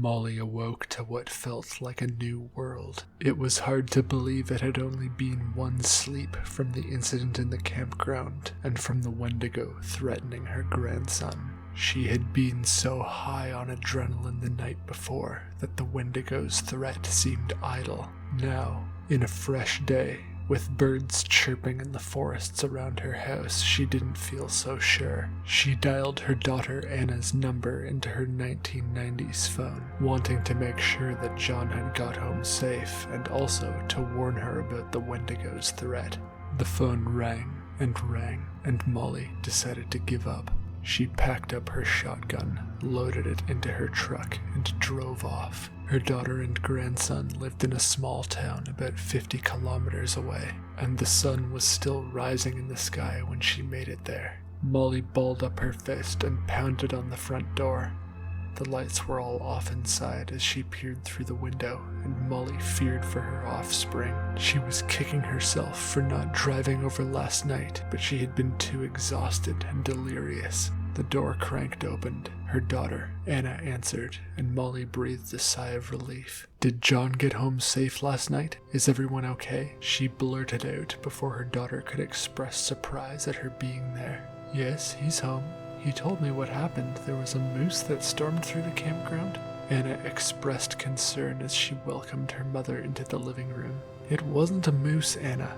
Molly awoke to what felt like a new world. It was hard to believe it had only been one sleep from the incident in the campground and from the Wendigo threatening her grandson. She had been so high on adrenaline the night before that the Wendigo's threat seemed idle. Now, in a fresh day, with birds chirping in the forests around her house, she didn't feel so sure. She dialed her daughter Anna's number into her 1990s phone, wanting to make sure that John had got home safe and also to warn her about the Wendigo's threat. The phone rang, and Molly decided to give up. She packed up her shotgun, loaded it into her truck, and drove off. Her daughter and grandson lived in a small town about 50 kilometers away, and the sun was still rising in the sky when she made it there. Molly balled up her fist and pounded on the front door. The lights were all off inside as she peered through the window, and Molly feared for her offspring. She was kicking herself for not driving over last night, but she had been too exhausted and delirious. The door cranked open. Her daughter, Anna, answered, and Molly breathed a sigh of relief. "Did John get home safe last night? Is everyone okay?" she blurted out before her daughter could express surprise at her being there. "Yes, he's home. He told me what happened. There was a moose that stormed through the campground." Anna expressed concern as she welcomed her mother into the living room. "It wasn't a moose, Anna.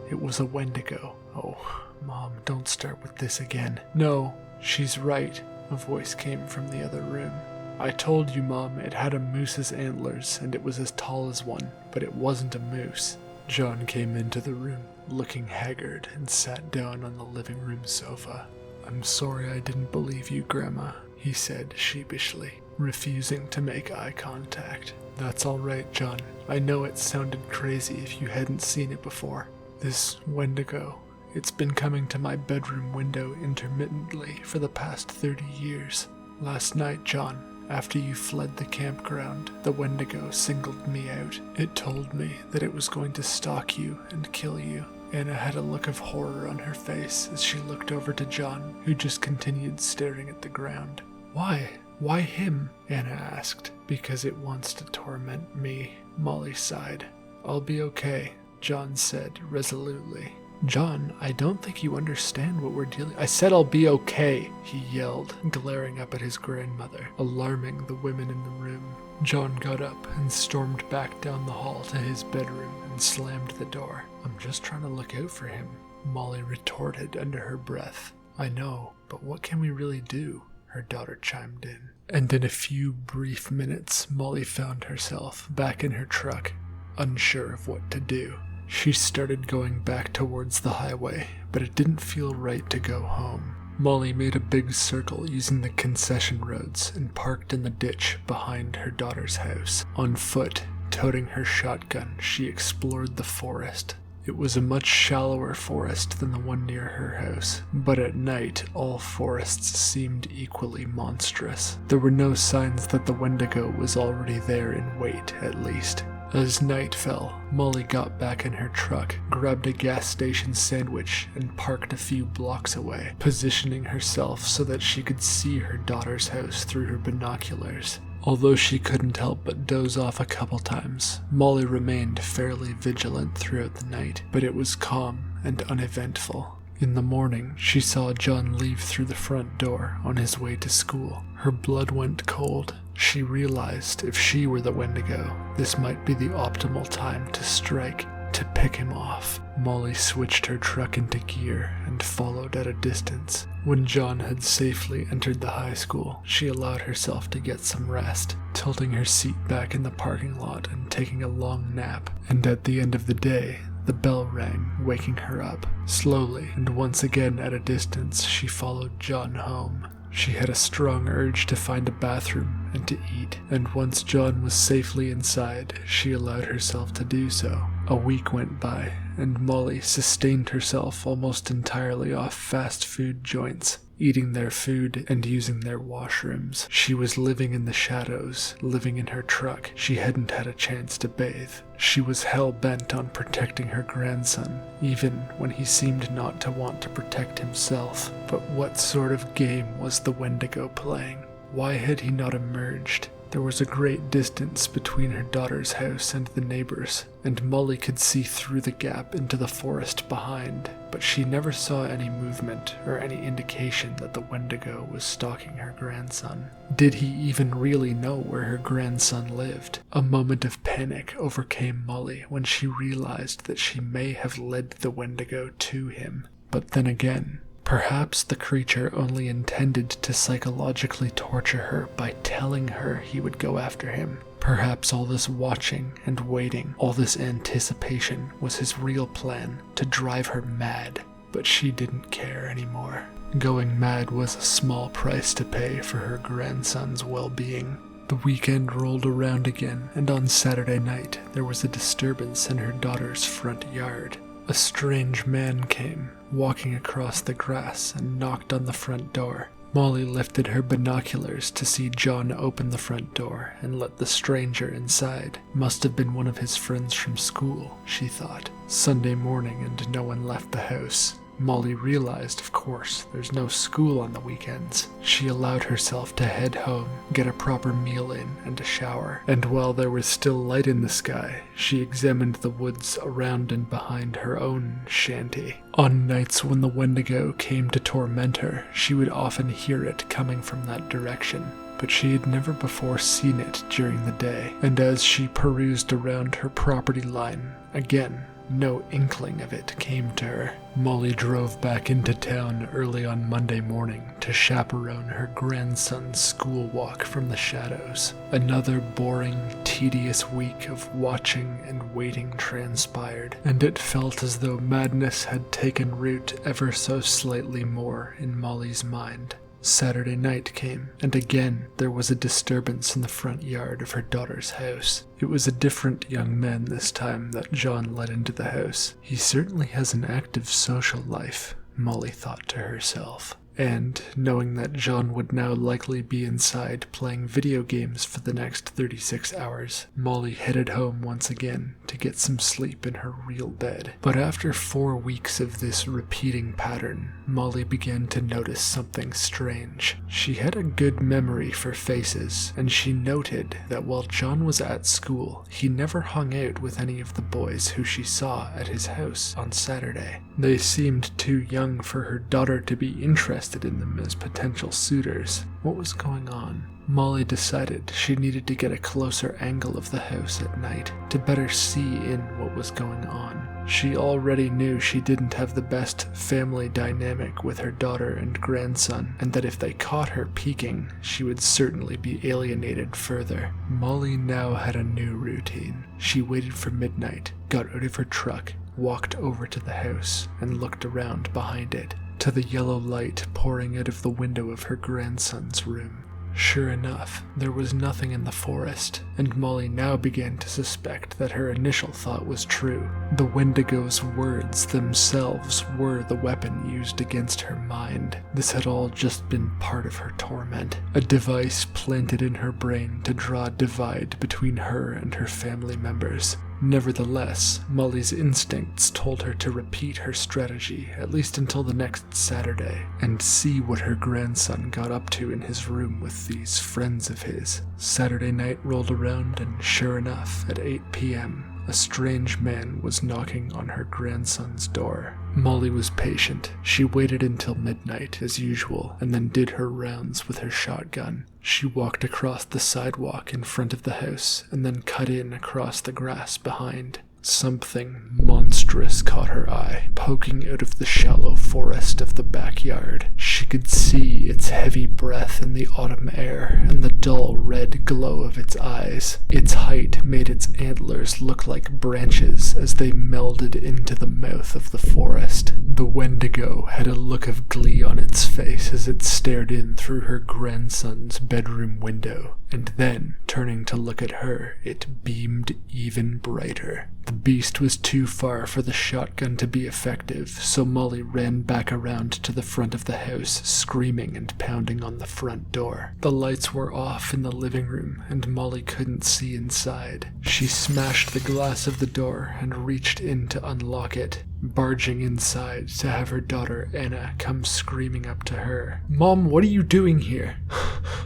It was a Wendigo." "Oh, Mom, don't start with this again." "No, she's right," a voice came from the other room. "I told you, Mom, it had a moose's antlers, and it was as tall as one, but it wasn't a moose." John came into the room, looking haggard, and sat down on the living room sofa. "I'm sorry I didn't believe you, Grandma," he said sheepishly, refusing to make eye contact. "That's all right, John. I know it sounded crazy if you hadn't seen it before. This Wendigo, it's been coming to my bedroom window intermittently for the past 30 years. Last night, John, after you fled the campground, the Wendigo singled me out. It told me that it was going to stalk you and kill you." Anna had a look of horror on her face as she looked over to John, who just continued staring at the ground. "Why? Why him?" Anna asked. "Because it wants to torment me," Molly sighed. "I'll be okay," John said resolutely. "John, I don't think you understand what we're dealing." "I said I'll be okay," he yelled, glaring up at his grandmother, alarming the women in the room. John got up and stormed back down the hall to his bedroom and slammed the door. "I'm just trying to look out for him," Molly retorted under her breath. "I know, but what can we really do?" her daughter chimed in. And in a few brief minutes, Molly found herself back in her truck, unsure of what to do. She started going back towards the highway, but it didn't feel right to go home. Molly made a big circle using the concession roads and parked in the ditch behind her daughter's house. On foot, toting her shotgun, she explored the forest. It was a much shallower forest than the one near her house, but at night all forests seemed equally monstrous. There were no signs that the Wendigo was already there in wait, at least. As night fell, Molly got back in her truck, grabbed a gas station sandwich, and parked a few blocks away, positioning herself so that she could see her daughter's house through her binoculars. Although she couldn't help but doze off a couple times, Molly remained fairly vigilant throughout the night, but it was calm and uneventful. In the morning, she saw John leave through the front door on his way to school. Her blood went cold. She realized if she were the Wendigo, this might be the optimal time to strike, to pick him off. Molly switched her truck into gear and followed at a distance. When John had safely entered the high school, she allowed herself to get some rest, tilting her seat back in the parking lot and taking a long nap. And at the end of the day, the bell rang, waking her up. Slowly, and once again at a distance, she followed John home. She had a strong urge to find a bathroom and to eat, and once John was safely inside, she allowed herself to do so. A week went by, and Molly sustained herself almost entirely off fast food joints, eating their food and using their washrooms. She was living in the shadows, living in her truck. She hadn't had a chance to bathe. She was hell-bent on protecting her grandson, even when he seemed not to want to protect himself. But what sort of game was the Wendigo playing? Why had he not emerged? There was a great distance between her daughter's house and the neighbors, and Molly could see through the gap into the forest behind, but she never saw any movement or any indication that the Wendigo was stalking her grandson. Did he even really know where her grandson lived? A moment of panic overcame Molly when she realized that she may have led the Wendigo to him. But then again, perhaps the creature only intended to psychologically torture her by telling her he would go after him. Perhaps all this watching and waiting, all this anticipation was his real plan to drive her mad, but she didn't care anymore. Going mad was a small price to pay for her grandson's well-being. The weekend rolled around again, and on Saturday night there was a disturbance in her daughter's front yard. A strange man came, walking across the grass, and knocked on the front door. Molly lifted her binoculars to see John open the front door and let the stranger inside. Must have been one of his friends from school, she thought. Sunday morning and no one left the house. Molly realized, of course, there's no school on the weekends. She allowed herself to head home, get a proper meal in, and a shower. And while there was still light in the sky, she examined the woods around and behind her own shanty. On nights when the Wendigo came to torment her, she would often hear it coming from that direction, but she had never before seen it during the day. And as she perused around her property line, again, no inkling of it came to her. Molly drove back into town early on Monday morning to chaperone her grandson's school walk from the shadows. Another boring, tedious week of watching and waiting transpired, and it felt as though madness had taken root ever so slightly more in Molly's mind. Saturday night came, and again there was a disturbance in the front yard of her daughter's house. It was a different young man this time that John led into the house. He certainly has an active social life, Molly thought to herself. And, knowing that John would now likely be inside playing video games for the next 36 hours, Molly headed home once again to get some sleep in her real bed. But after 4 weeks of this repeating pattern, Molly began to notice something strange. She had a good memory for faces, and she noted that while John was at school, he never hung out with any of the boys who she saw at his house on Saturday. They seemed too young for her daughter to be interested in them as potential suitors. What was going on? Molly decided she needed to get a closer angle of the house at night to better see in what was going on. She already knew she didn't have the best family dynamic with her daughter and grandson, and that if they caught her peeking, she would certainly be alienated further. Molly now had a new routine. She waited for midnight, got out of her truck, walked over to the house, and looked around behind it, to the yellow light pouring out of the window of her grandson's room. Sure enough, there was nothing in the forest, and Molly now began to suspect that her initial thought was true. The Wendigo's words themselves were the weapon used against her mind. This had all just been part of her torment, a device planted in her brain to draw a divide between her and her family members. Nevertheless, Molly's instincts told her to repeat her strategy at least until the next Saturday, and see what her grandson got up to in his room with these friends of his. Saturday night rolled around, and sure enough, at 8 p.m., a strange man was knocking on her grandson's door. Molly was patient. She waited until midnight, as usual, and then did her rounds with her shotgun. She walked across the sidewalk in front of the house, and then cut in across the grass behind. Something monstrous caught her eye, poking out of the shallow forest of the backyard. She could see its heavy breath in the autumn air and the dull red glow of its eyes. Its height made its antlers look like branches as they melded into the mouth of the forest. The Wendigo had a look of glee on its face as it stared in through her grandson's bedroom window, and then, turning to look at her, it beamed even brighter. The beast was too far for the shotgun to be effective, so Molly ran back around to the front of the house, screaming and pounding on the front door. The lights were off in the living room, and Molly couldn't see inside. She smashed the glass of the door and reached in to unlock it. barging inside to have her daughter Anna come screaming up to her. "Mom, what are you doing here?"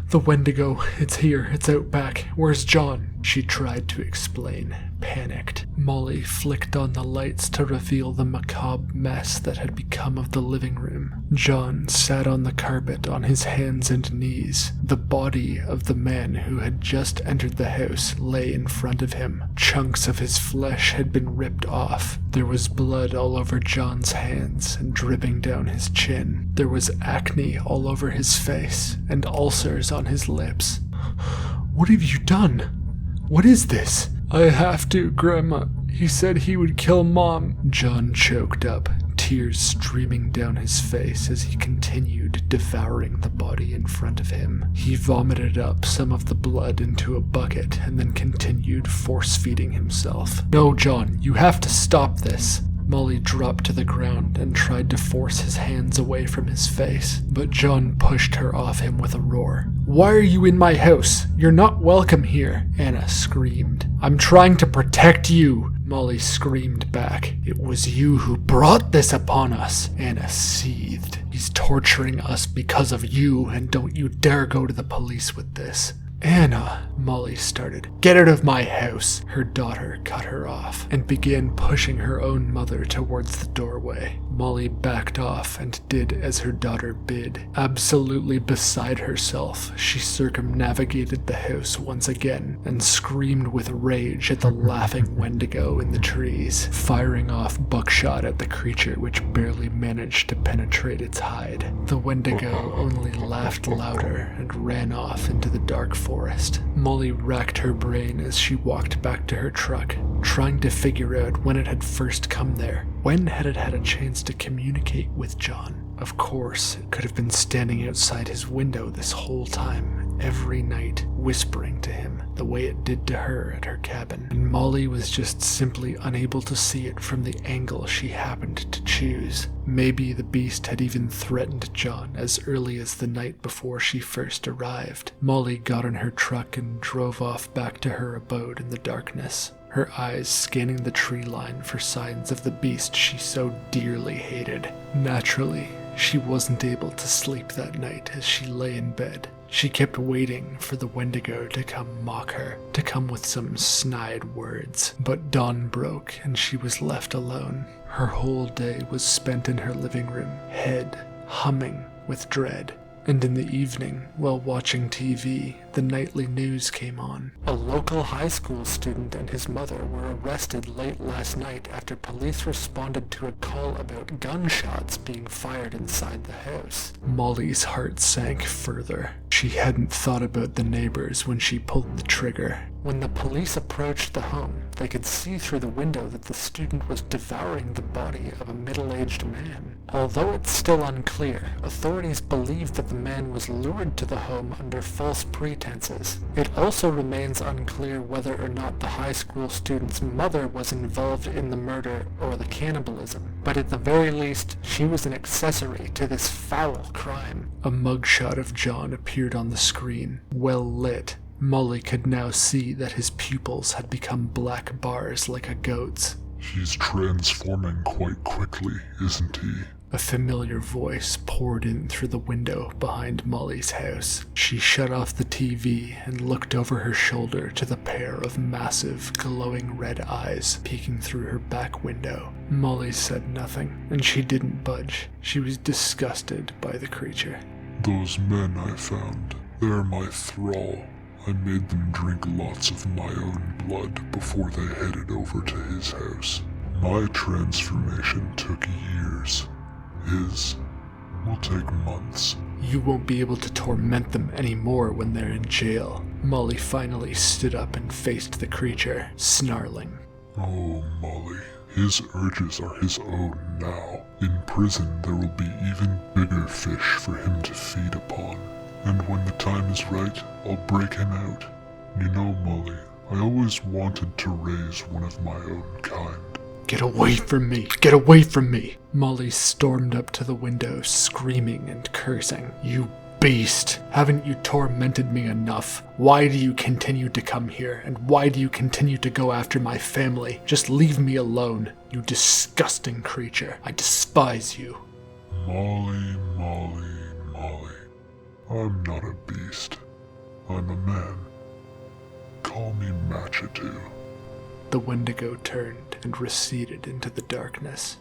"The Wendigo, it's here, it's out back. Where's John?" She tried to explain, panicked. Molly flicked on the lights to reveal the macabre mess that had become of the living room. John sat on the carpet on his hands and knees. The body of the man who had just entered the house lay in front of him. Chunks of his flesh had been ripped off. There was blood all over John's hands and dripping down his chin. There was acne all over his face and ulcers on his lips. "What have you done? What is this?" "I have to, Grandma. He said he would kill Mom." John choked up, tears streaming down his face as he continued devouring the body in front of him. He vomited up some of the blood into a bucket and then continued force-feeding himself. "No, John, you have to stop this." Molly dropped to the ground and tried to force his hands away from his face, but John pushed her off him with a roar. "Why are you in my house? You're not welcome here," Anna screamed. "I'm trying to protect you," Molly screamed back. "It was you who brought this upon us," Anna seethed. "He's torturing us because of you, and don't you dare go to the police with this." "Anna," Molly started. "Get out of my house." Her daughter cut her off and began pushing her own mother towards the doorway. Molly backed off and did as her daughter bid. Absolutely beside herself, she circumnavigated the house once again and screamed with rage at the laughing Wendigo in the trees, firing off buckshot at the creature which barely managed to penetrate its hide. The Wendigo only laughed louder and ran off into the dark forest. Molly racked her brain as she walked back to her truck, trying to figure out when it had first come there. When had it had a chance to communicate with John? Of course, it could have been standing outside his window this whole time, every night, whispering to him, the way it did to her at her cabin. And Molly was just simply unable to see it from the angle she happened to choose. Maybe the beast had even threatened John as early as the night before she first arrived. Molly got in her truck and drove off back to her abode in the darkness, her eyes scanning the tree line for signs of the beast she so dearly hated. Naturally, she wasn't able to sleep that night as she lay in bed. She kept waiting for the Wendigo to come mock her, to come with some snide words. But dawn broke and she was left alone. Her whole day was spent in her living room, head humming with dread. And in the evening, while watching TV, the nightly news came on. A local high school student and his mother were arrested late last night after police responded to a call about gunshots being fired inside the house. Molly's heart sank further. She hadn't thought about the neighbors when she pulled the trigger. When the police approached the home, they could see through the window that the student was devouring the body of a middle-aged man. Although it's still unclear, authorities believe that the man was lured to the home under false pretenses. It also remains unclear whether or not the high school student's mother was involved in the murder or the cannibalism, but at the very least, she was an accessory to this foul crime. A mugshot of John appeared on the screen, well lit. Molly could now see that his pupils had become black bars like a goat's. "He's transforming quite quickly, isn't he?" A familiar voice poured in through the window behind Molly's house. She shut off the TV and looked over her shoulder to the pair of massive, glowing red eyes peeking through her back window. Molly said nothing, and she didn't budge. She was disgusted by the creature. "Those men I found, they're my thrall. I made them drink lots of my own blood before they headed over to his house. My transformation took years. His will take months." "You won't be able to torment them anymore when they're in jail." Molly finally stood up and faced the creature, snarling. "Oh, Molly, his urges are his own now. In prison there will be even bigger fish for him to feed upon. And when the time is right, I'll break him out. You know, Molly, I always wanted to raise one of my own kind." "Get away from me! Get away from me!" Molly stormed up to the window, screaming and cursing. "You beast! Haven't you tormented me enough? Why do you continue to come here, and why do you continue to go after my family? Just leave me alone, you disgusting creature. I despise you. Molly, Molly, Molly. I'm not a beast. I'm a man. Call me Matchatu. The Wendigo turned and receded into the darkness.